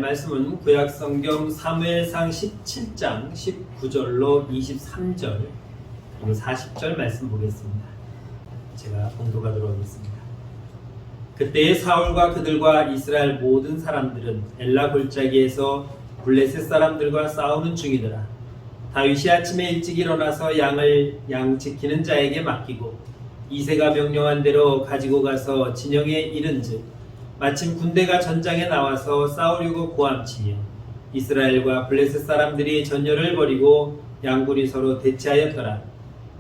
말씀은 구약성경 사무엘상 17장 19절로 23절 그리고 40절 말씀 보겠습니다. 제가 봉독하도록 하겠습니다. 그때의 사울과 그들과 이스라엘 모든 사람들은 엘라 골짜기에서 블레셋 사람들과 싸우는 중이더라. 다윗이 아침에 일찍 일어나서 양 지키는 자에게 맡기고 이새가 명령한 대로 가지고 가서 진영에 이른즉 마침 군대가 전장에 나와서 싸우려고 고함치며 이스라엘과 블레셋 사람들이 전열을 벌이고 양군이 서로 대치하였더라.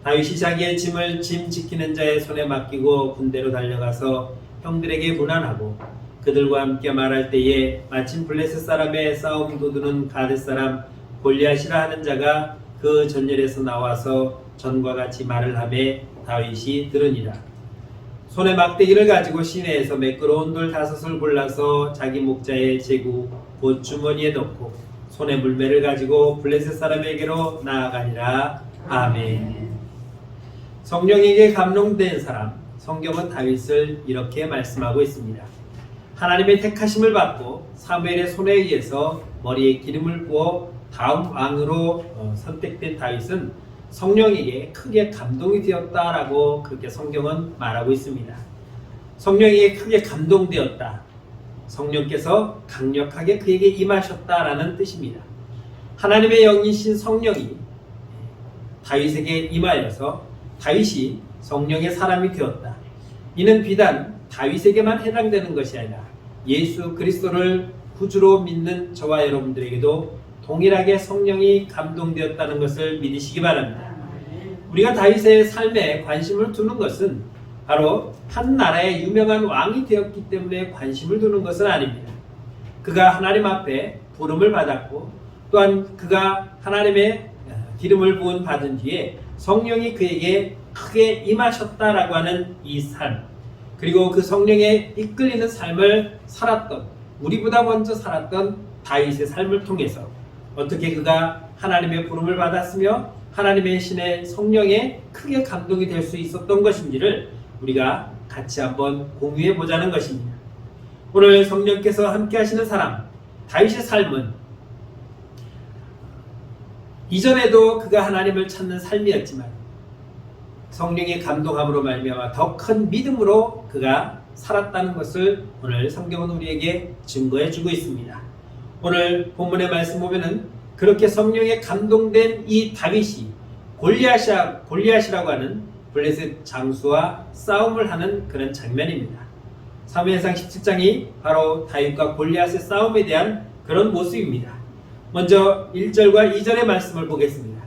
다윗이 자기의 짐을 짐 지키는 자의 손에 맡기고 군대로 달려가서 형들에게 문안하고 그들과 함께 말할 때에 마침 블레셋 사람의 싸움 도두는 가드 사람 골리앗이라 하는 자가 그 전열에서 나와서 전과 같이 말을 하며 다윗이 들으니라. 손에 막대기를 가지고 시내에서 매끄러운 돌 5을 골라서 자기 목자의 제구 곧 주머니에 넣고 손에 물매를 가지고 블레셋 사람에게로 나아가니라. 아멘. 성령에게 감동된 사람, 성경은 다윗을 이렇게 말씀하고 있습니다. 하나님의 택하심을 받고 사무엘의 손에 의해서 머리에 기름을 부어 다음 왕으로 선택된 다윗은 성령에게 크게 감동이 되었다라고 그렇게 성경은 말하고 있습니다. 성령에게 크게 감동되었다. 성령께서 강력하게 그에게 임하셨다라는 뜻입니다. 하나님의 영이신 성령이 다윗에게 임하여서 다윗이 성령의 사람이 되었다. 이는 비단 다윗에게만 해당되는 것이 아니라 예수 그리스도를 구주로 믿는 저와 여러분들에게도 동일하게 성령이 감동되었다는 것을 믿으시기 바랍니다. 우리가 다윗의 삶에 관심을 두는 것은 바로 한 나라의 유명한 왕이 되었기 때문에 관심을 두는 것은 아닙니다. 그가 하나님 앞에 부름을 받았고 또한 그가 하나님의 기름을 부은 받은 뒤에 성령이 그에게 크게 임하셨다라고 하는 이 삶, 그리고 그 성령에 이끌리는 삶을 살았던, 우리보다 먼저 살았던 다윗의 삶을 통해서 어떻게 그가 하나님의 부름을 받았으며 하나님의 신의 성령에 크게 감동이 될 수 있었던 것인지를 우리가 같이 한번 공유해 보자는 것입니다. 오늘 성령께서 함께 하시는 사람, 다윗의 삶은 이전에도 그가 하나님을 찾는 삶이었지만 성령의 감동함으로 말미암아 더 큰 믿음으로 그가 살았다는 것을 오늘 성경은 우리에게 증거해 주고 있습니다. 오늘 본문의 말씀 보면은 그렇게 성령에 감동된 이 다윗이 골리앗이라고 하는 블레셋 장수와 싸움을 하는 그런 장면입니다. 사무엘상 17장이 바로 다윗과 골리앗의 싸움에 대한 그런 모습입니다. 먼저 1절과 2절의 말씀을 보겠습니다.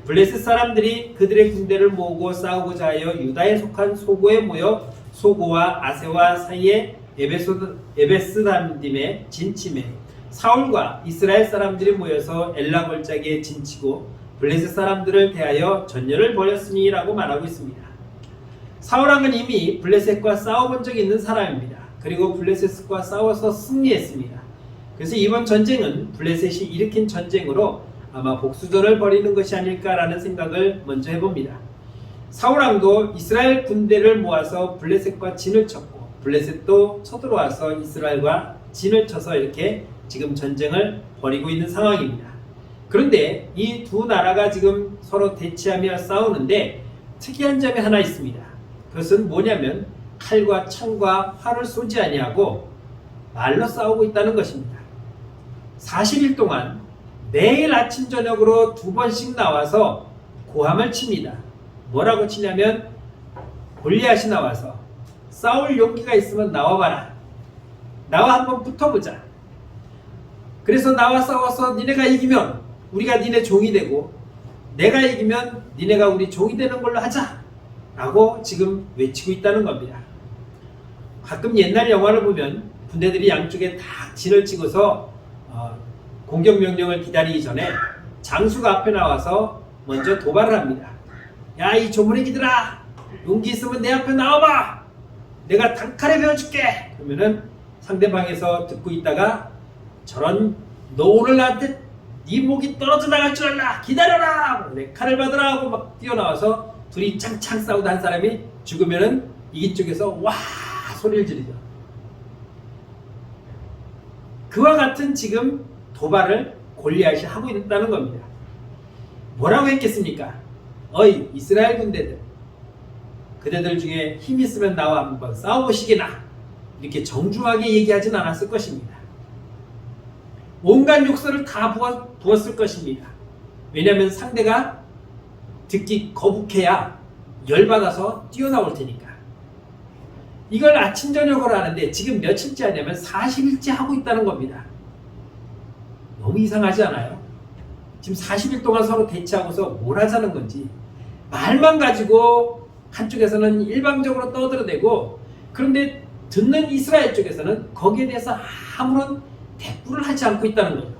블레셋 사람들이 그들의 군대를 모으고 싸우고자 하여 유다에 속한 소고에 모여 소고와 아세와 사이에 에베스담딤에 진침해 사울과 이스라엘 사람들이 모여서 엘라 골짜기에 진치고 블레셋 사람들을 대하여 전열을 벌였으니 라고 말하고 있습니다. 사울왕은 이미 블레셋과 싸워본 적이 있는 사람입니다. 그리고 블레셋과 싸워서 승리했습니다. 그래서 이번 전쟁은 블레셋이 일으킨 전쟁으로 아마 복수전을 벌이는 것이 아닐까라는 생각을 먼저 해봅니다. 사울왕도 이스라엘 군대를 모아서 블레셋과 진을 쳤고 블레셋도 쳐들어와서 이스라엘과 진을 쳐서 이렇게 지금 전쟁을 벌이고 있는 상황입니다. 그런데 이 두 나라가 지금 서로 대치하며 싸우는데 특이한 점이 하나 있습니다. 그것은 뭐냐면 칼과 창과 활을 쏘지 아니하고 말로 싸우고 있다는 것입니다. 40일 동안 매일 아침 저녁으로 2번씩 나와서 고함을 칩니다. 뭐라고 치냐면 골리앗이 나와서 싸울 용기가 있으면 나와봐라. 나와 한번 붙어보자. 그래서 나와 싸워서 니네가 이기면 우리가 니네 종이 되고 내가 이기면 니네가 우리 종이 되는 걸로 하자 라고 지금 외치고 있다는 겁니다. 가끔 옛날 영화를 보면 군대들이 양쪽에 다 진을 찍어서 공격 명령을 기다리기 전에 장수가 앞에 나와서 먼저 도발을 합니다. 야, 이 조물애기들아, 용기 있으면 내 앞에 나와봐. 내가 단칼에 배워줄게. 그러면은 상대방에서 듣고 있다가 저런 너 오늘 나한테 네 목이 떨어져 나갈 줄 알라. 기다려라. 내 칼을 받으라 하고 막 뛰어나와서 둘이 창창 싸우다 한 사람이 죽으면은 이쪽에서 와 소리를 지르죠. 그와 같은 지금 도발을 골리앗이 하고 있다는 겁니다. 뭐라고 했겠습니까? 어이 이스라엘 군대들, 그대들 중에 힘 있으면 나와 한번 싸워보시게나, 이렇게 정중하게 얘기하진 않았을 것입니다. 온갖 욕설을 다 부었을 것입니다. 왜냐하면 상대가 듣기 거북해야 열받아서 뛰어나올 테니까. 이걸 아침 저녁으로 하는데 지금 며칠째 하냐면 40일째 하고 있다는 겁니다. 너무 이상하지 않아요? 지금 40일 동안 서로 대치하고서 뭘 하자는 건지, 말만 가지고 한쪽에서는 일방적으로 떠들어대고, 그런데 듣는 이스라엘 쪽에서는 거기에 대해서 아무런 대꾸를 하지 않고 있다는 거죠.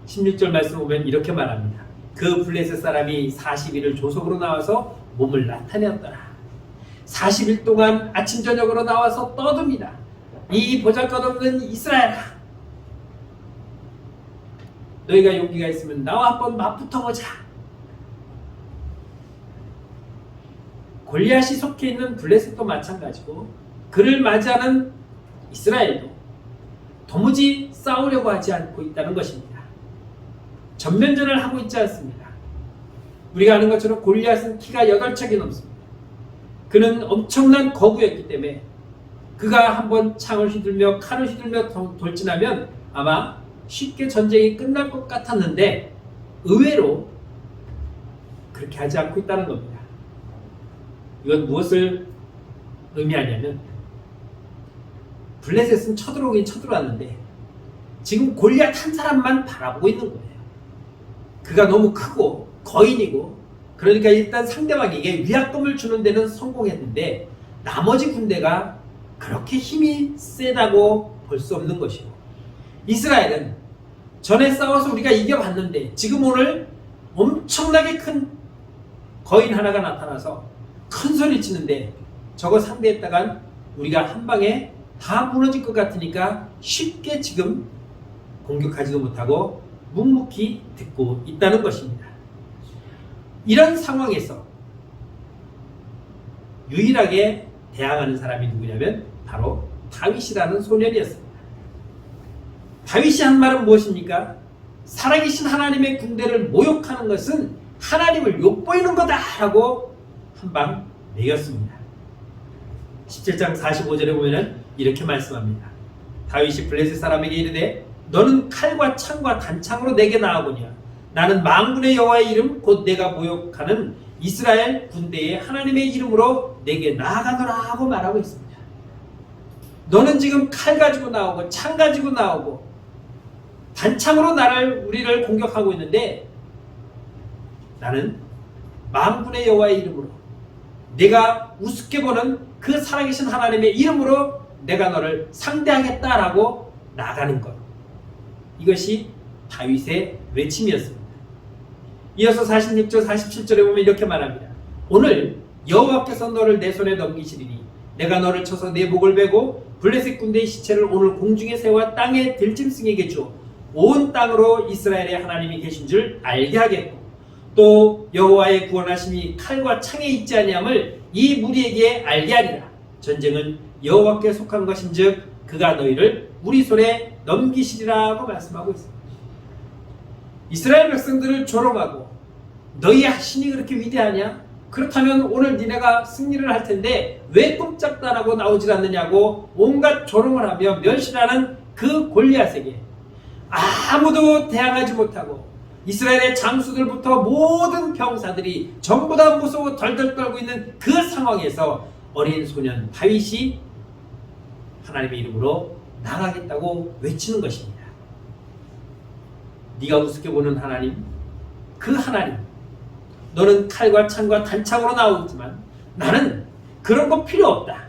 16절 말씀 보면 이렇게 말합니다. 그 블레셋 사람이 40일을 조속으로 나와서 몸을 나타내었더라. 40일 동안 아침 저녁으로 나와서 떠듭니다. 이 보잘것없는 이스라엘아, 너희가 용기가 있으면 나와 한번 맞붙어보자. 골리앗이 속해 있는 블레셋도 마찬가지고, 그를 맞이하는 이스라엘도 도무지 싸우려고 하지 않고 있다는 것입니다. 전면전을 하고 있지 않습니다. 우리가 아는 것처럼 골리앗은 키가 8척이 넘습니다. 그는 엄청난 거구였기 때문에 그가 한번 창을 휘둘며 칼을 휘둘며 돌진하면 아마 쉽게 전쟁이 끝날 것 같았는데, 의외로 그렇게 하지 않고 있다는 겁니다. 이건 무엇을 의미하냐면, 블레셋은 쳐들어오긴 쳐들어왔는데 지금 골리앗 한 사람만 바라보고 있는 거예요. 그가 너무 크고 거인이고, 그러니까 일단 상대방에게 위압감을 주는 데는 성공했는데 나머지 군대가 그렇게 힘이 세다고 볼 수 없는 것이고, 이스라엘은 전에 싸워서 우리가 이겨봤는데 지금 오늘 엄청나게 큰 거인 하나가 나타나서 큰 소리 치는데 저거 상대했다간 우리가 한 방에 다 무너질 것 같으니까 쉽게 지금 공격하지도 못하고 묵묵히 듣고 있다는 것입니다. 이런 상황에서 유일하게 대항하는 사람이 누구냐면 바로 다윗이라는 소년이었습니다. 다윗이 한 말은 무엇입니까? 살아계신 하나님의 군대를 모욕하는 것은 하나님을 욕보이는 거다라고 한 방 내었습니다. 17장 45절에 보면 이렇게 말씀합니다. 다윗이 블레셋 사람에게 이르되 너는 칼과 창과 단창으로 내게 나아오냐. 나는 만군의 여호와의 이름 곧 내가 모욕하는 이스라엘 군대의 하나님의 이름으로 내게 나아가노라 하고 말하고 있습니다. 너는 지금 칼 가지고 나오고 창 가지고 나오고 단창으로 우리를 공격하고 있는데, 나는 만군의 여호와의 이름으로, 내가 우습게 보는 그 살아계신 하나님의 이름으로 내가 너를 상대하겠다라고 나가는 것, 이것이 다윗의 외침이었습니다. 이어서 46절 47절에 보면 이렇게 말합니다. 오늘 여호와께서 너를 내 손에 넘기시리니 내가 너를 쳐서 내 목을 베고 블레셋 군대의 시체를 오늘 공중에 세워 땅에 들짐승에게 주어 온 땅으로 이스라엘의 하나님이 계신 줄 알게 하겠고, 또 여호와의 구원하심이 칼과 창에 있지 아니함을 이 무리에게 알게 하리라. 전쟁은 여호와께 속한 것인즉 그가 너희를 우리 손에 넘기시리라고 말씀하고 있습니다. 이스라엘 백성들을 조롱하고 너희 신이 그렇게 위대하냐? 그렇다면 오늘 니네가 승리를 할 텐데 왜 꼼짝달하고 나오질 않느냐고 온갖 조롱을 하며 멸시하는 그 골리앗에게 아무도 대항하지 못하고 이스라엘의 장수들부터 모든 병사들이 전부 다 무서워 덜덜 떨고 있는 그 상황에서 어린 소년 다윗이 하나님의 이름으로 나가겠다고 외치는 것입니다. 네가 우습게 보는 하나님, 그 하나님, 너는 칼과 창과 단창으로 나오지만 나는 그런 거 필요 없다.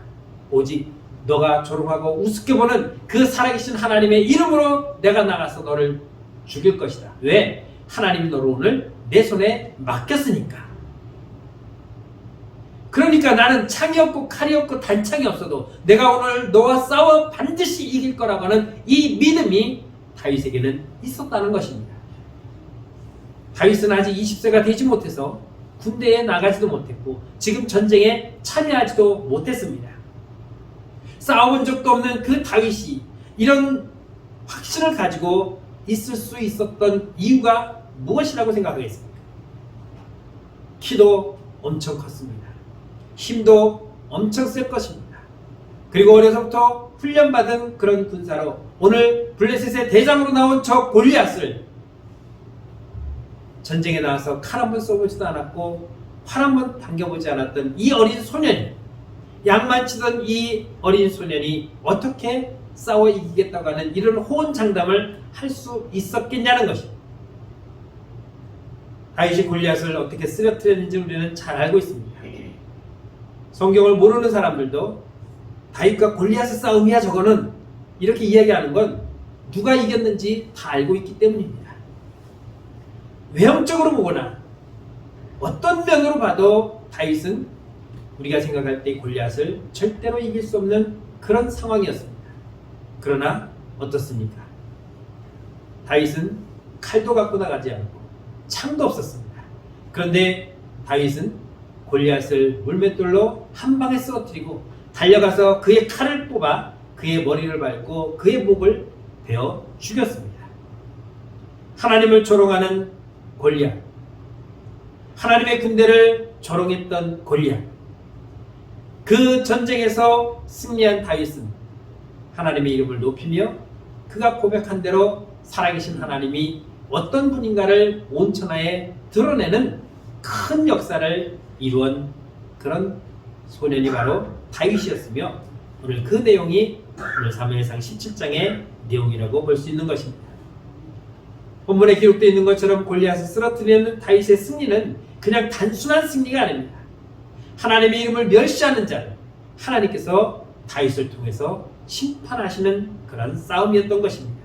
오직 너가 조롱하고 우습게 보는 그 살아계신 하나님의 이름으로 내가 나가서 너를 죽일 것이다. 왜? 하나님이 너를 오늘 내 손에 맡겼으니까. 그러니까 나는 창이 없고 칼이 없고 단창이 없어도 내가 오늘 너와 싸워 반드시 이길 거라고 하는 이 믿음이 다윗에게는 있었다는 것입니다. 다윗은 아직 20세가 되지 못해서 군대에 나가지도 못했고 지금 전쟁에 참여하지도 못했습니다. 싸워본 적도 없는 그 다윗이 이런 확신을 가지고 있을 수 있었던 이유가 무엇이라고 생각하겠습니까? 키도 엄청 컸습니다. 힘도 엄청 셀 것입니다. 그리고 어려서부터 훈련받은 그런 군사로 오늘 블레셋의 대장으로 나온 저 골리앗을 전쟁에 나와서 칼 한 번 쏘보지도 않았고 활 한 번 당겨보지 않았던 이 어린 소년이, 양만치던 이 어린 소년이 어떻게 싸워 이기겠다고 하는 이런 호언장담을 할 수 있었겠냐는 것입니다. 다윗이 골리앗을 어떻게 쓰러뜨렸는지 우리는 잘 알고 있습니다. 성경을 모르는 사람들도 다윗과 골리앗의 싸움이야 저거는 이렇게 이야기하는 건 누가 이겼는지 다 알고 있기 때문입니다. 외형적으로 보거나 어떤 면으로 봐도 다윗은 우리가 생각할 때 골리앗을 절대로 이길 수 없는 그런 상황이었습니다. 그러나 어떻습니까? 다윗은 칼도 갖고 나가지 않고 창도 없었습니다. 그런데 다윗은 골리앗을 물맷돌로 한 방에 쓰러뜨리고 달려가서 그의 칼을 뽑아 그의 머리를 밟고 그의 목을 베어 죽였습니다. 하나님을 조롱하는 골리앗, 하나님의 군대를 조롱했던 골리앗, 그 전쟁에서 승리한 다윗은 하나님의 이름을 높이며 그가 고백한 대로 살아계신 하나님이 어떤 분인가를 온 천하에 드러내는 큰 역사를 이루은 그런 소년이 바로 다윗이었으며 오늘 그 내용이 오늘 사무엘상 17장의 내용이라고 볼 수 있는 것입니다. 본문에 기록되어 있는 것처럼 골리앗을 쓰러뜨리는 다윗의 승리는 그냥 단순한 승리가 아닙니다. 하나님의 이름을 멸시하는 자를 하나님께서 다윗을 통해서 심판하시는 그런 싸움이었던 것입니다.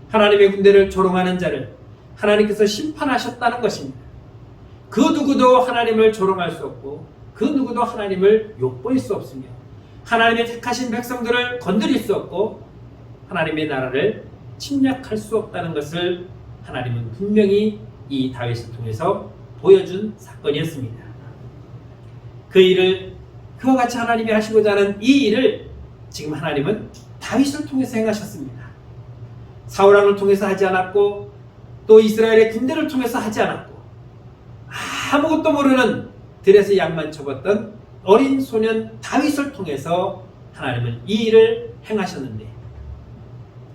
하나님의 군대를 조롱하는 자를 하나님께서 심판하셨다는 것입니다. 그 누구도 하나님을 조롱할 수 없고 그 누구도 하나님을 욕보일 수 없으며 하나님의 택하신 백성들을 건드릴 수 없고 하나님의 나라를 침략할 수 없다는 것을 하나님은 분명히 이 다윗을 통해서 보여준 사건이었습니다. 그 일을 그와 같이 하나님이 하시고자 하는 이 일을 지금 하나님은 다윗을 통해서 행하셨습니다. 사울왕을 통해서 하지 않았고 또 이스라엘의 군대를 통해서 하지 않았고 아무것도 모르는 들에서 양만 쳐봤던 어린 소년 다윗을 통해서 하나님은 이 일을 행하셨는데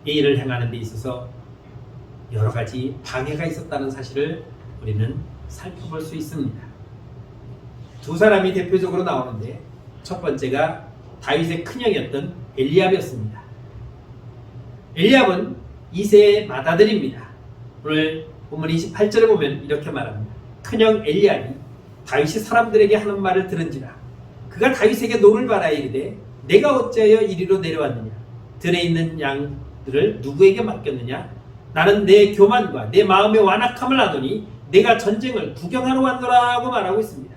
이 일을 행하는 데 있어서 여러 가지 방해가 있었다는 사실을 우리는 살펴볼 수 있습니다. 두 사람이 대표적으로 나오는데 첫 번째가 다윗의 큰형이었던 엘리압이었습니다. 엘리압은 이새의 맏아들입니다. 오늘 본문 28절에 보면 이렇게 말합니다. 큰형 엘리압이 다윗이 사람들에게 하는 말을 들은지라 그가 다윗에게 노를 바라 이르되 내가 어찌하여 이리로 내려왔느냐 들에 있는 양들을 누구에게 맡겼느냐 나는 내 교만과 내 마음의 완악함을 아노니 내가 전쟁을 구경하러 왔노라 하고 말하고 있습니다.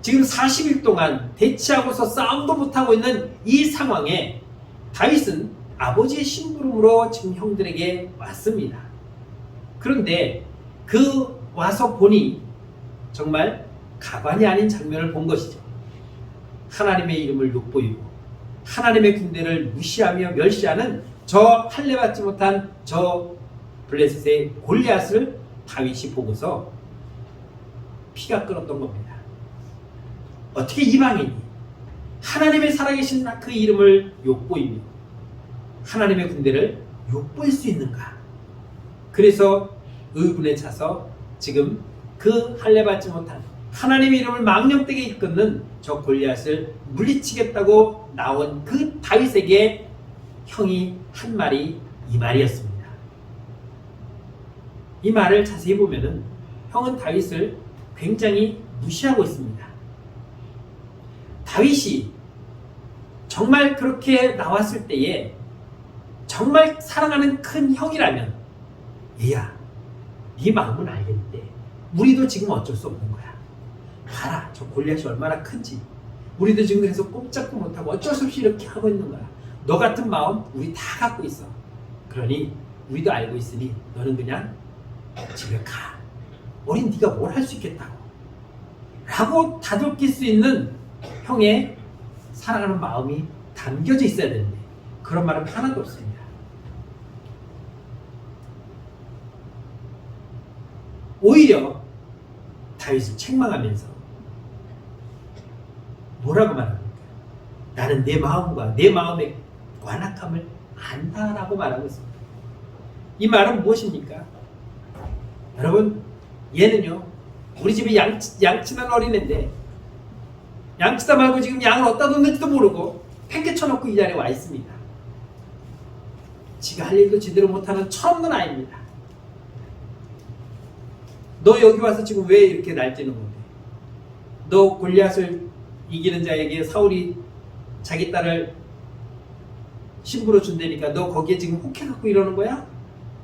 지금 40일 동안 대치하고서 싸움도 못하고 있는 이 상황에 다윗은 아버지의 심부름으로 지금 형들에게 왔습니다. 그런데 그 와서 보니 정말 가관이 아닌 장면을 본 것이죠. 하나님의 이름을 욕보이고 하나님의 군대를 무시하며 멸시하는 저 할례받지 못한 저 블레셋의 골리앗을 다윗이 보고서 피가 끓었던 겁니다. 어떻게 이방인이 하나님의 살아계신 그 이름을 욕보이며 하나님의 군대를 욕보일 수 있는가? 그래서 의분에 차서 지금 그 할례받지 못한 하나님의 이름을 망령되게 이끄는 저 골리앗을 물리치겠다고 나온 그 다윗에게 형이 한 말이 이 말이었습니다. 이 말을 자세히 보면은 형은 다윗을 굉장히 무시하고 있습니다. 다윗이 정말 그렇게 나왔을 때에 정말 사랑하는 큰 형이라면 얘야 네 마음은 알겠는데 우리도 지금 어쩔 수 없는 거야. 봐라 저 골리앗이 얼마나 큰지 우리도 지금 그래서 꼼짝도 못하고 어쩔 수 없이 이렇게 하고 있는 거야. 너 같은 마음 우리 다 갖고 있어. 그러니 우리도 알고 있으니 너는 그냥 집에 가. 우린 네가 뭘 할 수 있겠다고 라고 다독일 수 있는 형의 사랑하는 마음이 담겨져 있어야 되는데 그런 말은 하나도 없습니다. 오히려 다윗을 책망하면서 뭐라고 말합니까? 나는 내 마음과 내 마음의 완악함을 안다라고 말하고 있습니다. 이 말은 무엇입니까? 여러분, 얘는요, 우리 집에 양치는 어린애인데 양치다 말고 지금 양을 어디다 뒀는지도 모르고 팽개쳐놓고 이 자리에 와 있습니다. 지가 할 일도 제대로 못하는 철없는 아이입니다. 너 여기 와서 지금 왜 이렇게 날뛰는 건데? 너 골리앗을 이기는 자에게 사울이 자기 딸을 신부로 준다니까 너 거기에 지금 혹해갖고 이러는 거야?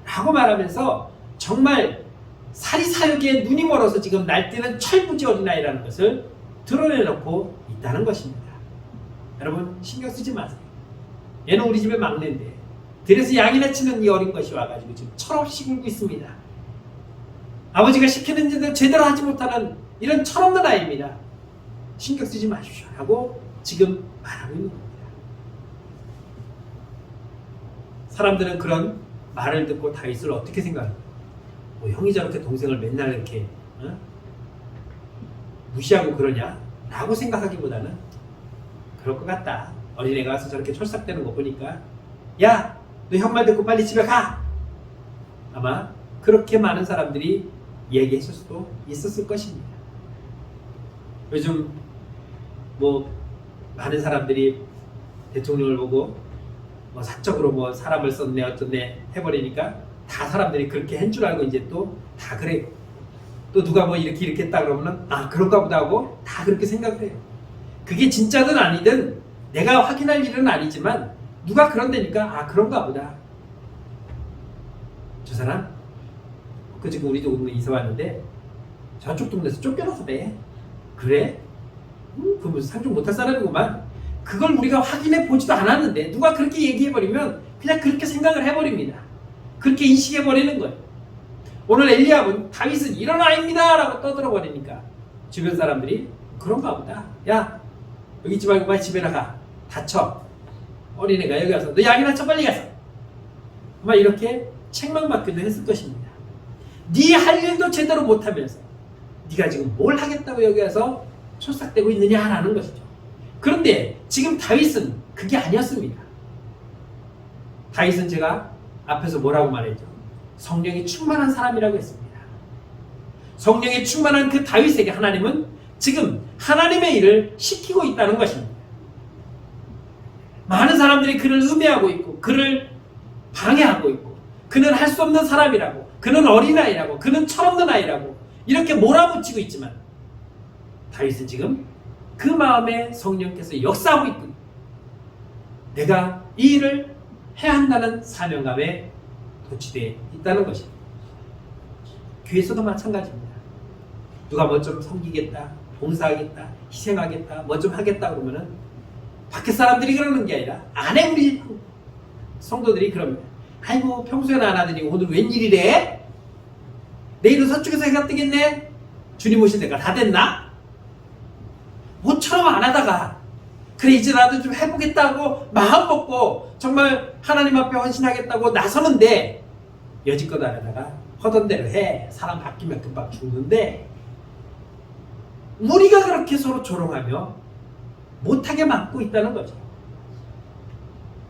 라고 말하면서 정말 사리사욕에 눈이 멀어서 지금 날뛰는 철부지 어린아이라는 것을 드러내놓고 있다는 것입니다. 여러분, 신경 쓰지 마세요. 얘는 우리 집의 막내인데 들에서 양이나 치는 이 어린 것이 와가지고 지금 철없이 굴고 있습니다. 아버지가 시키는 일을 제대로 하지 못하는 이런 철없는 아이입니다. 신경 쓰지 마십시오 라고 지금 말하고 있는 겁니다. 사람들은 그런 말을 듣고 다윗을 어떻게 생각합니까? 뭐 형이 저렇게 동생을 맨날 이렇게 무시하고 그러냐? 라고 생각하기보다는 그럴 것 같다. 어린애가 와서 저렇게 철삭대는 거 보니까 야! 너 형 말 듣고 빨리 집에 가! 아마 그렇게 많은 사람들이 얘기했을 수도 있었을 것입니다. 요즘 뭐 많은 사람들이 대통령을 보고 뭐 사적으로 뭐 사람을 썼네 어쩌네 해버리니까 다 사람들이 그렇게 한 줄 알고 이제 또 다 그래요. 또 누가 뭐 이렇게 했다 그러면은 아 그런가 보다 하고 다 그렇게 생각을 해요. 그게 진짜든 아니든 내가 확인할 일은 아니지만 누가 그런다니까 아 그런가 보다. 저 사람 그 지금 우리 동네 이사 왔는데 저쪽 동네에서 쫓겨나서 그래? 그 무슨 상종 못할 사람이구만. 그걸 우리가 확인해 보지도 않았는데 누가 그렇게 얘기해버리면 그냥 그렇게 생각을 해버립니다. 그렇게 인식해버리는 거예요. 오늘 엘리압은 다윗은 이런 아이입니다 라고 떠들어버리니까 주변 사람들이 그런가 보다. 야 여기 있지 말고 빨리 집에 나가. 다쳐. 어린애가 여기 와서 너 약이나 쳐 빨리 가서. 아마 이렇게 책망받기도 했을 것입니다. 네 할 일도 제대로 못하면서 네가 지금 뭘 하겠다고 여기 와서 철삭대고 있느냐라는 것이죠. 그런데 지금 다윗은 그게 아니었습니다. 다윗은 제가 앞에서 뭐라고 말했죠? 성령이 충만한 사람이라고 했습니다. 성령이 충만한 그 다윗에게 하나님은 지금 하나님의 일을 시키고 있다는 것입니다. 많은 사람들이 그를 음해하고 있고 그를 방해하고 있고 그는 할 수 없는 사람이라고 그는 어린아이라고 그는 철없는 아이라고 이렇게 몰아붙이고 있지만 다윗은 지금 그 마음에 성령께서 역사하고 있군. 내가 이 일을 해야 한다는 사명감에 도취되어 있다는 것입니다. 교회에서도 마찬가지입니다. 누가 뭐 좀 섬기겠다, 봉사하겠다, 희생하겠다, 뭐 좀 하겠다 그러면은 밖에 사람들이 그러는 게 아니라 안에 우리 성도들이 그럽니다. 아이고 평소에는 안 하더니 오늘 웬일이래? 내일은 서쪽에서 해가 뜨겠네? 주님 오실 때가 다 됐나? 모처럼 안 하다가 그래 이제 나도 좀 해보겠다고 마음 먹고 정말 하나님 앞에 헌신하겠다고 나서는데 여지껏 안 하다가 하던 대로 해. 사람 바뀌면 금방 죽는데 우리가 그렇게 서로 조롱하며 못하게 막고 있다는 거죠.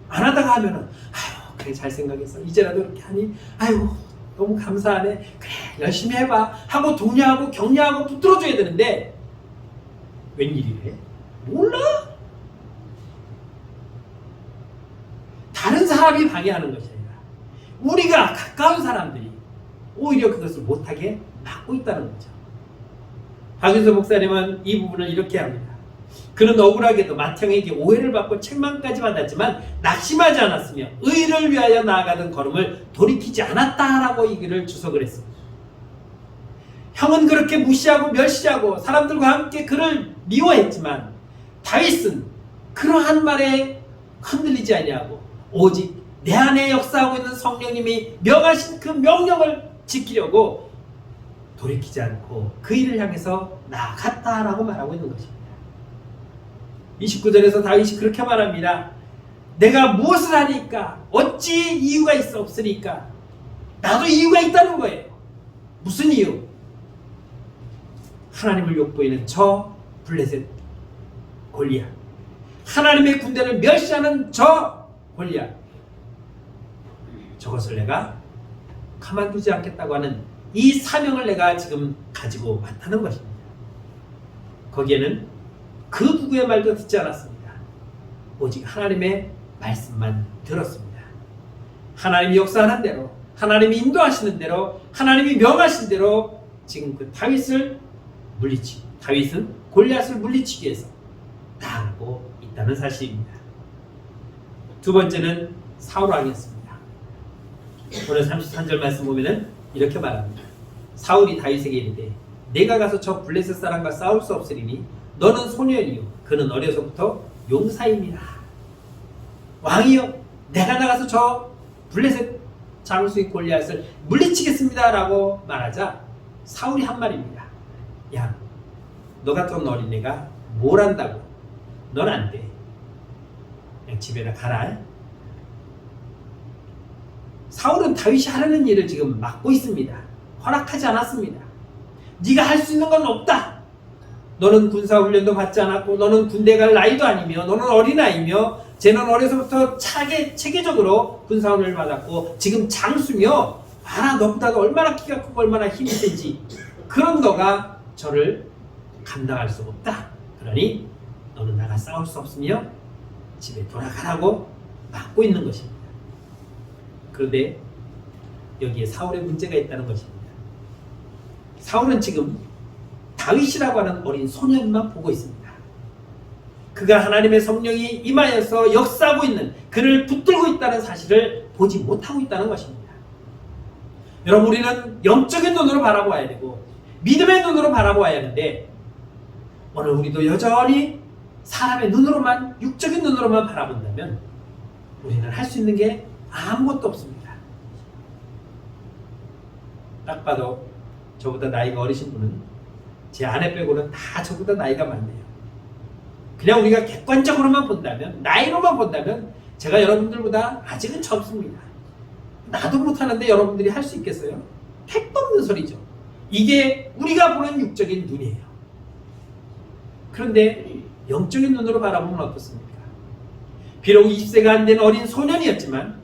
안 하다가 하면은 아유 그래 잘 생각했어. 이제라도 이렇게 하니 아유 너무 감사하네. 그래 열심히 해봐 하고 독려하고 격려하고 붙들어줘야 되는데 웬일이래? 몰라? 다른 사람이 방해하는 것이 아니라 우리가 가까운 사람들이 오히려 그것을 못하게 막고 있다는 거죠. 박윤서 목사님은 이 부분을 이렇게 합니다. 그는 억울하게도 맏형에게 오해를 받고 책망까지 받았지만 낙심하지 않았으며 의를 위하여 나아가던 걸음을 돌이키지 않았다라고 이 글을 주석을 했습니다. 형은 그렇게 무시하고 멸시하고 사람들과 함께 그를 미워했지만 다윗은 그러한 말에 흔들리지 아니하고 오직 내 안에 역사하고 있는 성령님이 명하신 그 명령을 지키려고 돌이키지 않고 그 일을 향해서 나아갔다라고 말하고 있는 것입니다. 29절에서 다윗이 그렇게 말합니다. 내가 무엇을 하니까? 어찌 이유가 있어 없으니까? 나도 이유가 있다는 거예요. 무슨 이유? 하나님을 욕보이는 저 블레셋 골리앗, 하나님의 군대를 멸시하는 저 골리앗, 저것을 내가 가만두지 않겠다고 하는 이 사명을 내가 지금 가지고 왔다는 것입니다. 거기에는 그 누구의 말도 듣지 않았습니다. 오직 하나님의 말씀만 들었습니다. 하나님이 역사하는 대로, 하나님이 인도하시는 대로, 하나님이 명하신 대로 지금 그 다윗은 골리앗을 물리치기 위해서 나아가고 있다는 사실입니다. 두 번째는 사울 왕이었습니다. 오늘 33절 말씀 보면은 이렇게 말합니다. 사울이 다윗에게 이르되 내가 가서 저 블레셋 사람과 싸울 수 없으리니 너는 소년이요 그는 어려서부터 용사입니다. 왕이요 내가 나가서 저 블레셋 장수인 골리앗을 물리치겠습니다 라고 말하자 사울이 한 말입니다. 야, 너 같은 어린애가 뭘 한다고? 넌 안 돼. 그냥 집에나 가라. 사울은 다윗이 하려는 일을 지금 막고 있습니다. 허락하지 않았습니다. 네가 할 수 있는 건 없다. 너는 군사훈련도 받지 않았고 너는 군대 갈 나이도 아니며 너는 어린아이며 쟤는 어려서부터 체계적으로 군사훈련을 받았고 지금 장수며 봐라 너보다도 얼마나 키가 크고 얼마나 힘이 센지 그런 너가 저를 감당할 수 없다. 그러니 너는 나가 싸울 수 없으며 집에 돌아가라고 막고 있는 것입니다. 그런데 여기에 사울의 문제가 있다는 것입니다. 사울은 지금 다윗이라고 하는 어린 소년만 보고 있습니다. 그가 하나님의 성령이 임하여서 역사하고 있는 그를 붙들고 있다는 사실을 보지 못하고 있다는 것입니다. 여러분 우리는 영적인 눈으로 바라보아야 되고 믿음의 눈으로 바라보아야 하는데 오늘 우리도 여전히 사람의 눈으로만 육적인 눈으로만 바라본다면 우리는 할 수 있는 게 아무것도 없습니다. 딱 봐도 저보다 나이가 어리신 분은 제 아내 빼고는 다 저보다 나이가 많네요. 그냥 우리가 객관적으로만 본다면 나이로만 본다면 제가 여러분들보다 아직은 젊습니다. 나도 못하는데 여러분들이 할 수 있겠어요? 택도 없는 소리죠. 이게 우리가 보는 육적인 눈이에요. 그런데 영적인 눈으로 바라보면 어떻습니까? 비록 20세가 안 된 어린 소년이었지만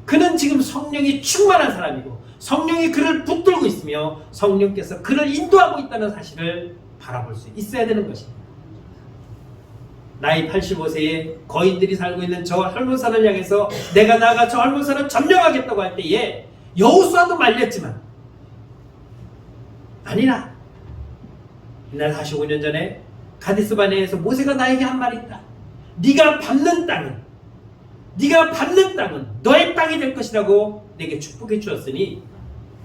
그는 지금 성령이 충만한 사람이고 성령이 그를 붙들고 있으며 성령께서 그를 인도하고 있다는 사실을 바라볼 수 있어야 되는 것입니다. 나이 85세에 거인들이 살고 있는 저 할몬산을 향해서 내가 나가 저 할몬산을 점령하겠다고 할 때에 여호수아도 말렸지만 아니라 이날 45년 전에 가데스바네에서 모세가 나에게 한 말이 있다. 네가 밟는 땅은 너의 땅이 될 것이라고 내게 축복해 주었으니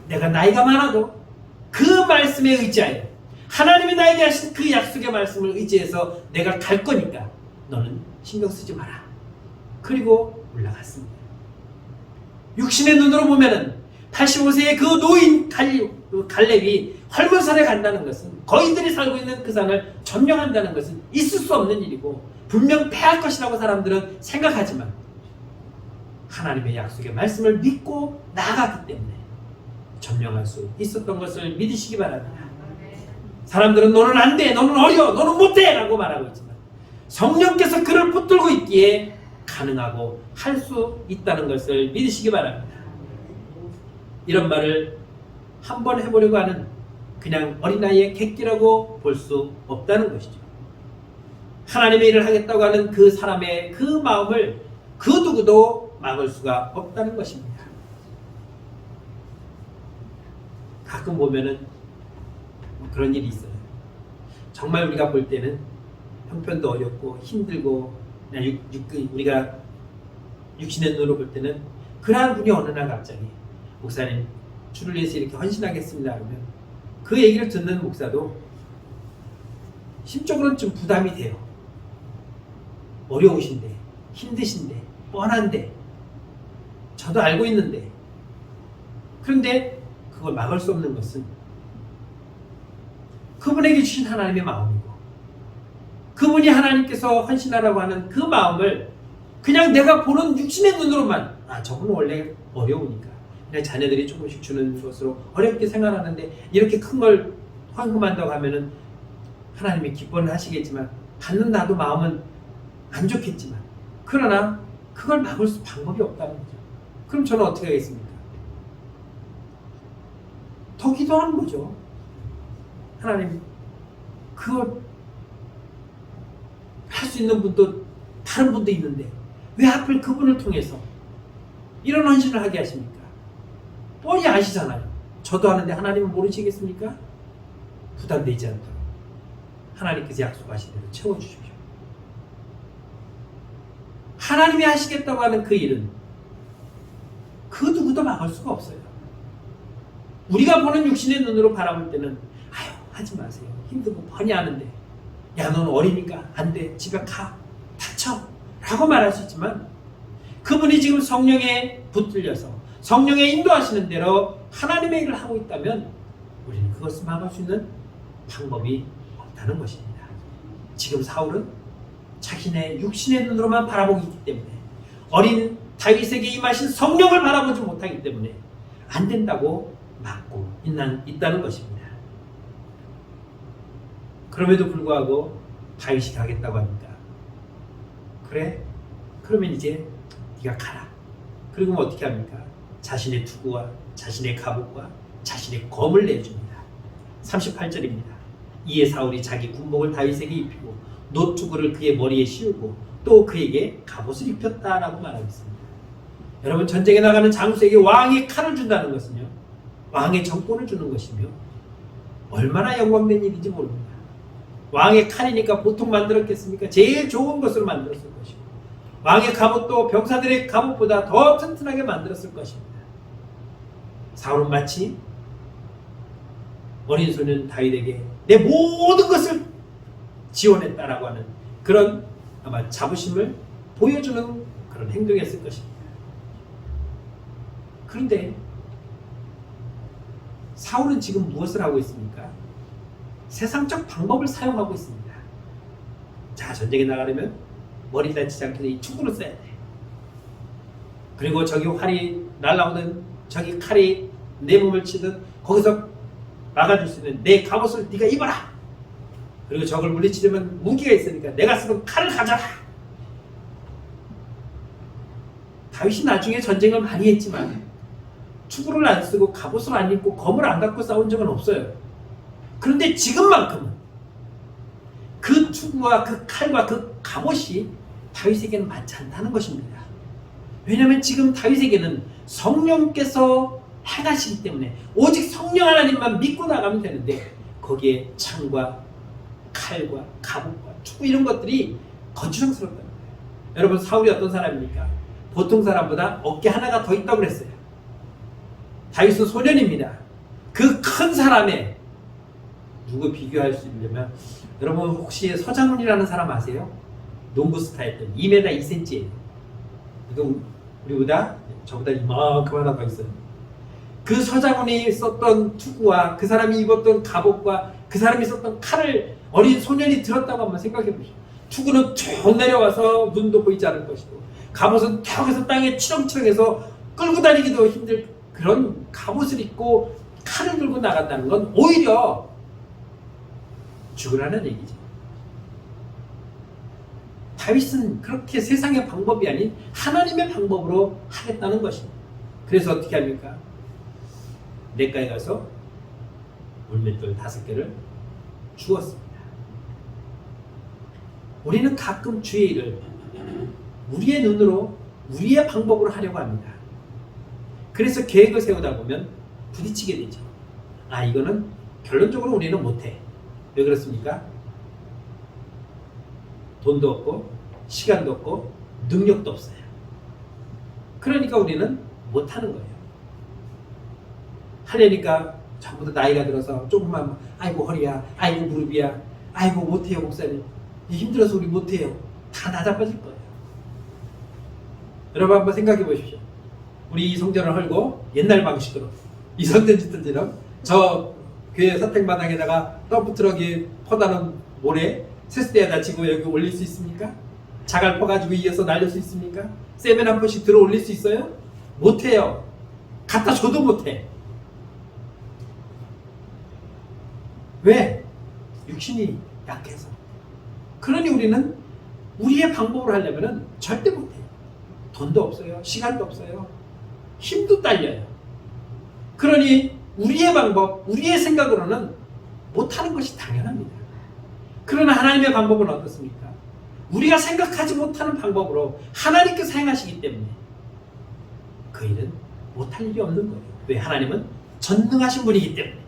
내가 나이가 많아도 그 말씀에 의지하여 하나님이 나에게 하신 그 약속의 말씀을 의지해서 내가 갈 거니까 너는 신경 쓰지 마라. 그리고 올라갔습니다. 육신의 눈으로 보면은 85세의 그 노인 갈렙이 헐몬산에 간다는 것은 거인들이 살고 있는 그 산을 점령한다는 것은 있을 수 없는 일이고 분명 패할 것이라고 사람들은 생각하지만 하나님의 약속의 말씀을 믿고 나아갔기 때문에 점령할 수 있었던 것을 믿으시기 바랍니다. 사람들은 너는 안 돼, 너는 어려, 너는 못해 라고 말하고 있지만 성령께서 그를 붙들고 있기에 가능하고 할 수 있다는 것을 믿으시기 바랍니다. 이런 말을 한번 해보려고 하는 그냥 어린아이의 객기라고 볼 수 없다는 것이죠. 하나님의 일을 하겠다고 하는 그 사람의 그 마음을 그 누구도 막을 수가 없다는 것입니다. 가끔 보면은 그런 일이 있어요. 정말 우리가 볼 때는 형편도 어렵고 힘들고 우리가 육신의 눈으로 볼 때는 그러한 분이 어느 날 갑자기 목사님 주를 위해서 이렇게 헌신하겠습니다 하면 그 얘기를 듣는 목사도 심적으로는 좀 부담이 돼요. 어려우신데 힘드신데 뻔한데 저도 알고 있는데 그런데 그걸 막을 수 없는 것은 그분에게 주신 하나님의 마음이고 그분이 하나님께서 헌신하라고 하는 그 마음을 그냥 내가 보는 육신의 눈으로만 저거는 원래 어려우니까 그냥 자녀들이 조금씩 주는 것으로 어렵게 생각하는데 이렇게 큰 걸 헌금한다고 하면은 하나님이 기뻐는 하시겠지만 받는 나도 마음은 안 좋겠지만 그러나 그걸 막을 수 방법이 없다는 거죠. 그럼 저는 어떻게 하겠습니까? 더 기도하는 거죠. 하나님 그걸 할 수 있는 분도 다른 분도 있는데 왜 하필 그분을 통해서 이런 헌신을 하게 하십니까? 뻔히 아시잖아요. 저도 하는데 하나님은 모르시겠습니까? 부담되지 않도록 하나님께서 약속하신 대로 채워주십시오. 하나님이 하시겠다고 하는 그 일은 그 누구도 막을 수가 없어요. 우리가 보는 육신의 눈으로 바라볼 때는 아유 하지 마세요. 힘들고 뻔히 아는데 야 너는 어리니까 안 돼. 집에 가. 다쳐. 라고 말할 수 있지만 그분이 지금 성령에 붙들려서 성령에 인도하시는 대로 하나님의 일을 하고 있다면 우리는 그것을 막을 수 있는 방법이 없다는 것입니다. 지금 사울은 자신의 육신의 눈으로만 바라보기 때문에 어린 다윗에게 임하신 성령을 바라보지 못하기 때문에 안 된다고 막고 있다는 것입니다. 그럼에도 불구하고 다윗이 가겠다고 합니다. 그래? 그러면 이제 네가 가라. 그리고 어떻게 합니까? 자신의 투구와 자신의 갑옷과 자신의 검을 내줍니다. 38절입니다. 이에 사울이 자기 군복을 다윗에게 입히고 노투구를 그의 머리에 씌우고 또 그에게 갑옷을 입혔다라고 말하고 있습니다. 여러분 전쟁에 나가는 장수에게 왕의 칼을 준다는 것은요 왕의 정권을 주는 것이며 얼마나 영광된 일인지 모릅니다. 왕의 칼이니까 보통 만들었겠습니까? 제일 좋은 것으로 만들었을 것이고 왕의 갑옷도 병사들의 갑옷보다 더 튼튼하게 만들었을 것입니다. 사울은 마치 어린 소년 다윗에게 내 모든 것을 지원했다라고 하는 그런 아마 자부심을 보여주는 그런 행동이었을 것입니다. 그런데 사울은 지금 무엇을 하고 있습니까? 세상적 방법을 사용하고 있습니다. 자, 전쟁에 나가려면 머리 다치지 않게 이 투구를 써야 돼. 그리고 저기 활이 날아오는 저기 칼이 내 몸을 치듯 거기서 막아줄 수 있는 내 갑옷을 네가 입어라. 그리고 적을 물리치려면 무기가 있으니까 내가 쓰던 칼을 가져라. 다윗이 나중에 전쟁을 많이 했지만 투구를 안 쓰고 갑옷을 안 입고 검을 안 갖고 싸운 적은 없어요. 그런데 지금만큼은 그 투구와 그 칼과 그 갑옷이 다윗에게는 맞지 않다는 것입니다. 왜냐하면 지금 다윗에게는 성령께서 행하시기 때문에 오직 성령 하나님만 믿고 나가면 되는데 거기에 창과 칼과 갑옷과 투구 이런 것들이 거추장스럽다는 거예요. 여러분 사울이 어떤 사람입니까? 보통 사람보다 어깨 하나가 더 있다고 그랬어요. 다윗은 소년입니다. 그 큰 사람에 누구 비교할 수 있냐면 여러분 혹시 서장훈이라는 사람 아세요? 농구 스타였던 2m 2cm예요. 우리보다 저보다 이만큼 하나 더 있어요. 그 서장훈이 썼던 투구와 그 사람이 입었던 갑옷과 그 사람이 썼던 칼을 어린 소년이 들었다고 한번 생각해 보시죠. 투구는 쭉 내려와서 눈도 보이지 않을 것이고 갑옷은 턱에서 땅에 치렁치렁해서 끌고 다니기도 힘들 그런 갑옷을 입고 칼을 들고 나간다는 건 오히려 죽으라는 얘기죠. 다윗은 그렇게 세상의 방법이 아닌 하나님의 방법으로 하겠다는 것입니다. 그래서 어떻게 합니까? 냇가에 가서 물맷돌 5개를 주었습니다. 우리는 가끔 주의 일을 우리의 눈으로 우리의 방법으로 하려고 합니다. 그래서 계획을 세우다 보면 부딪히게 되죠. 이거는 결론적으로 우리는 못해. 왜 그렇습니까? 돈도 없고 시간도 없고 능력도 없어요. 그러니까 우리는 못하는 거예요. 하려니까 전부 다 나이가 들어서 조금만 아이고 허리야, 아이고 무릎이야, 아이고 못해요 목사님, 힘들어서 우리 못해요. 다 나자빠질 거예요. 여러분 한번 생각해 보십시오. 우리 이 성전을 헐고 옛날 방식으로 이성전지들처럼 저 교회 사택마당에다가 덤프트럭이 퍼다는 모래 세수대에다 지고 여기 올릴 수 있습니까? 자갈 퍼가지고 이어서 날릴 수 있습니까? 세면 한 번씩 들어 올릴 수 있어요? 못해요. 갖다 줘도 못해. 왜? 육신이 약해서. 그러니 우리는 우리의 방법으로 하려면 절대 못해요. 돈도 없어요. 시간도 없어요. 힘도 딸려요. 그러니 우리의 방법, 우리의 생각으로는 못하는 것이 당연합니다. 그러나 하나님의 방법은 어떻습니까? 우리가 생각하지 못하는 방법으로 하나님께서 행하시기 때문에 그 일은 못할 일이 없는 거예요. 왜? 하나님은 전능하신 분이기 때문에.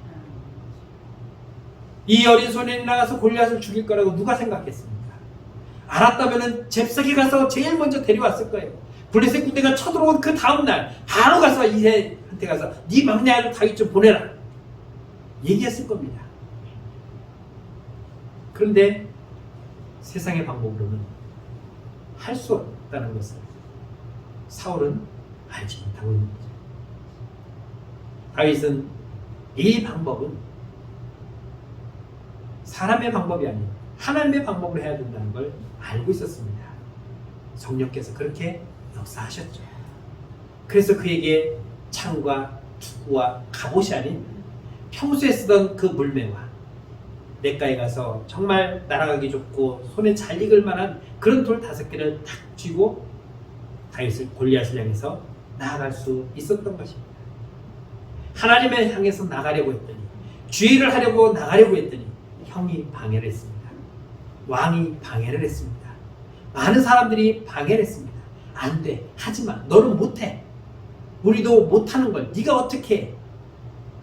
이 어린 소년이 나가서 골리앗을 죽일 거라고 누가 생각했습니까? 알았다면 잽싸게 가서 제일 먼저 데려왔을 거예요. 블레셋 군대가 쳐들어온 그 다음날 바로 가서 이새한테 가서 네 막내 아들 다윗 좀 보내라 얘기했을 겁니다. 그런데 세상의 방법으로는 할 수 없다는 것을 사울은 알지 못하고 있는 거죠. 다윗은 이 방법은 사람의 방법이 아니고 하나님의 방법으로 해야 된다는 걸 알고 있었습니다. 성령께서 그렇게 역사하셨죠. 그래서 그에게 창과 투구와 갑옷이 아닌 평소에 쓰던 그 물매와 냇가에 가서 정말 날아가기 좋고 손에 잘 익을 만한 그런 돌 5개를 탁 쥐고 다윗을 골리앗을 향해서 나아갈 수 있었던 것입니다. 하나님을 향해서 나가려고 했더니 주의를 하려고 나가려고 했더니 형이 방해를 했습니다. 왕이 방해를 했습니다. 많은 사람들이 방해를 했습니다. 안 돼. 하지마. 너는 못해. 우리도 못하는 걸 네가 어떻게 해.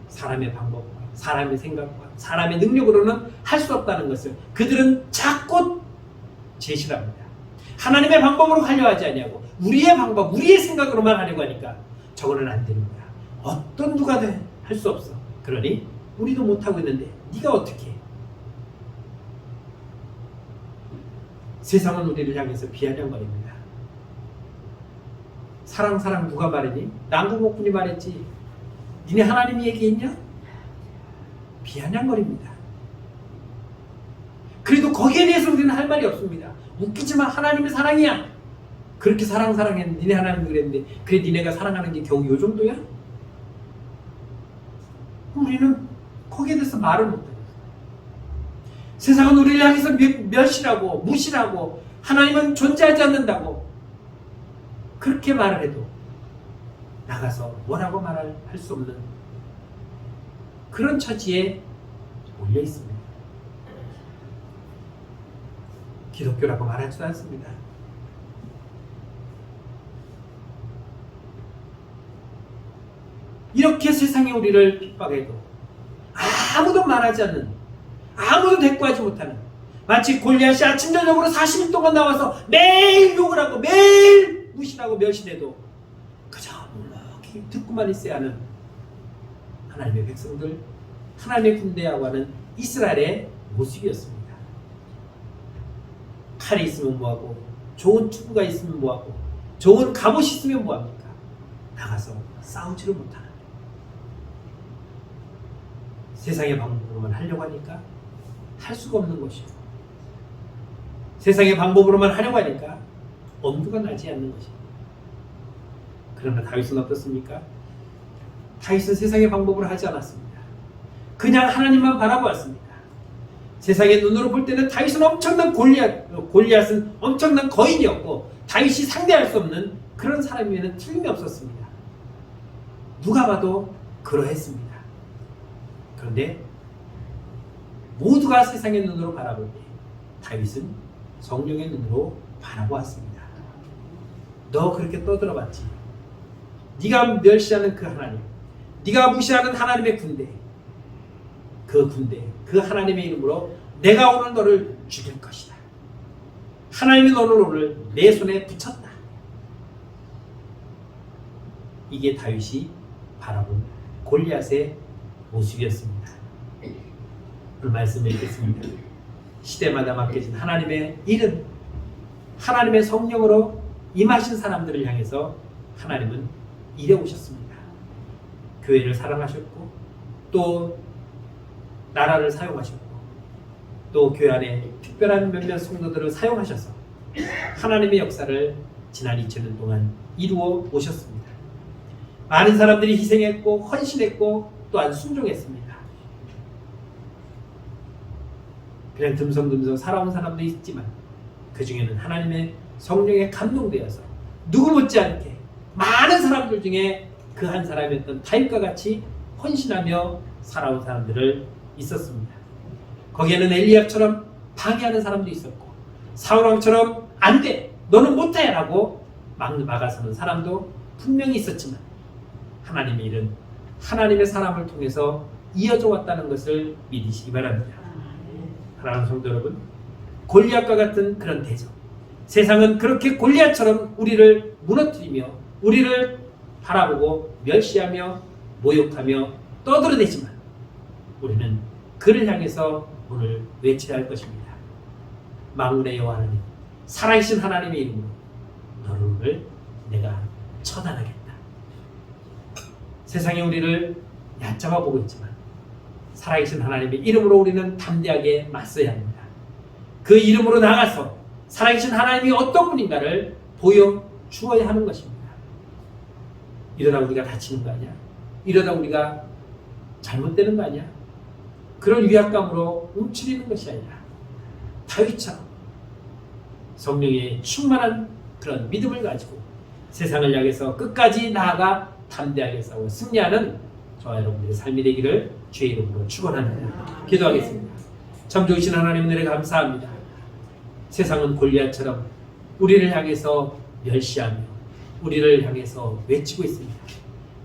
사람의 방법과 사람의 생각과 사람의 능력으로는 할 수 없다는 것을 그들은 자꾸 제시를 합니다. 하나님의 방법으로 하려 하지 아니하고 우리의 방법, 우리의 생각으로만 하려고 하니까 저거는 안 되는 거야. 어떤 누가 할 수 없어. 그러니 우리도 못하고 있는데 네가 어떻게 해. 세상은 우리를 향해서 비아냥거립니다. 사랑 누가 말했니? 남궁옥군이 말했지. 니네 하나님이 얘기했냐? 비아냥거립니다. 그래도 거기에 대해서 우리는 할 말이 없습니다. 웃기지만 하나님의 사랑이야. 그렇게 사랑했는데 니네 하나님이 그랬는데 그래 니네가 사랑하는 게 겨우 요 정도야? 우리는 거기에 대해서 말을 못해요. 세상은 우리를 향해서 멸시라고 무시라고 하나님은 존재하지 않는다고 그렇게 말을 해도 나가서 뭐라고 말할 수 없는 그런 처지에 몰려 있습니다. 기독교라고 말하지도 않습니다. 이렇게 세상이 우리를 핍박해도 아무도 말하지 않는, 아무도 대꾸하지 못하는, 마치 골리앗이 아침 저녁으로 40일 동안 나와서 매일 욕을 하고 매일 무시하고 멸시해도 그저 묵묵히 듣고만 있어야 하는 하나님의 백성들, 하나님의 군대라고 하는 이스라엘의 모습이었습니다. 칼이 있으면 뭐하고, 좋은 투구가 있으면 뭐하고, 좋은 갑옷이 있으면 뭐합니까? 나가서 싸우지를 못하는, 세상의 방법으로만 하려고 하니까 할 수가 없는 것이고, 세상의 방법으로만 하려고 하니까 엄두가 나지 않는 것입니다. 그러나 다윗은 어떻습니까? 다윗은 세상의 방법으로 하지 않았습니다. 그냥 하나님만 바라보았습니다. 세상의 눈으로 볼 때는 다윗은 엄청난 골리앗은 엄청난 거인이었고 다윗이 상대할 수 없는 그런 사람이면 틀림이 없었습니다. 누가 봐도 그러했습니다. 그런데 모두가 세상의 눈으로 바라볼 때 다윗은 성령의 눈으로 바라보았습니다. 너 그렇게 떠들어봤지. 네가 멸시하는 그 하나님, 네가 무시하는 하나님의 군대, 그 하나님의 이름으로 내가 오늘 너를 죽일 것이다. 하나님이 너를 오늘 내 손에 붙였다. 이게 다윗이 바라본 골리앗의 모습이었습니다. 오늘 말씀을 읽겠습니다. 시대마다 맡겨진 하나님의 이름, 하나님의 성령으로 임하신 사람들을 향해서 하나님은 일해 오셨습니다. 교회를 사랑하셨고 또 나라를 사용하셨고 또 교회 안에 특별한 몇몇 성도들을 사용하셔서 하나님의 역사를 지난 2000년 동안 이루어 오셨습니다. 많은 사람들이 희생했고 헌신했고 또한 순종했습니다. 그냥 듬성듬성 살아온 사람도 있지만 그 중에는 하나님의 성령에 감동되어서 누구 못지않게 많은 사람들 중에 그 한 사람이었던 다윗과 같이 헌신하며 살아온 사람들을 있었습니다. 거기에는 엘리압처럼 방해하는 사람도 있었고 사울왕처럼 안 돼! 너는 못해! 라고 막아서는 사람도 분명히 있었지만 하나님의 일은 하나님의 사람을 통해서 이어져 왔다는 것을 믿으시기 바랍니다. 사랑하는 성도 여러분, 골리앗과 같은 그런 대적, 세상은 그렇게 골리앗처럼 우리를 무너뜨리며 우리를 바라보고 멸시하며 모욕하며 떠들어대지만 우리는 그를 향해서 오늘 외쳐야 할 것입니다. 만군의 여호와 하나님, 살아계신 하나님의 이름으로 너를 내가 처단하겠다. 세상이 우리를 얕잡아 보고 있지만 살아계신 하나님의 이름으로 우리는 담대하게 맞서야 합니다. 그 이름으로 나가서 살아계신 하나님이 어떤 분인가를 보여주어야 하는 것입니다. 이러다 우리가 다치는 거 아니야? 이러다 우리가 잘못되는 거 아니야? 그런 위압감으로 움츠리는 것이 아니라 다윗처럼 성령의 충만한 그런 믿음을 가지고 세상을 향해서 끝까지 나아가 담대하게 싸워 승리하는 저와 여러분들의 삶이 되기를 주의 이름으로 축원합니다. 기도하겠습니다. 참 좋으신 하나님 은혜를 감사합니다. 세상은 골리앗처럼 우리를 향해서 멸시하며 우리를 향해서 외치고 있습니다.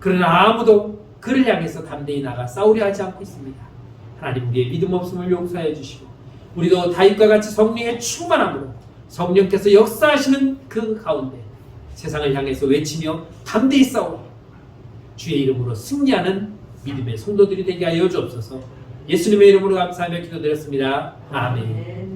그러나 아무도 그를 향해서 담대히 나가 싸우려 하지 않고 있습니다. 하나님, 우리의 믿음 없음을 용서해 주시고 우리도 다윗과 같이 성령의 충만함으로 성령께서 역사하시는 그 가운데 세상을 향해서 외치며 담대히 싸워 주의 이름으로 승리하는 믿음의 성도들이 되게 하여 주옵소서. 예수님의 이름으로 감사하며 기도드렸습니다. 아멘.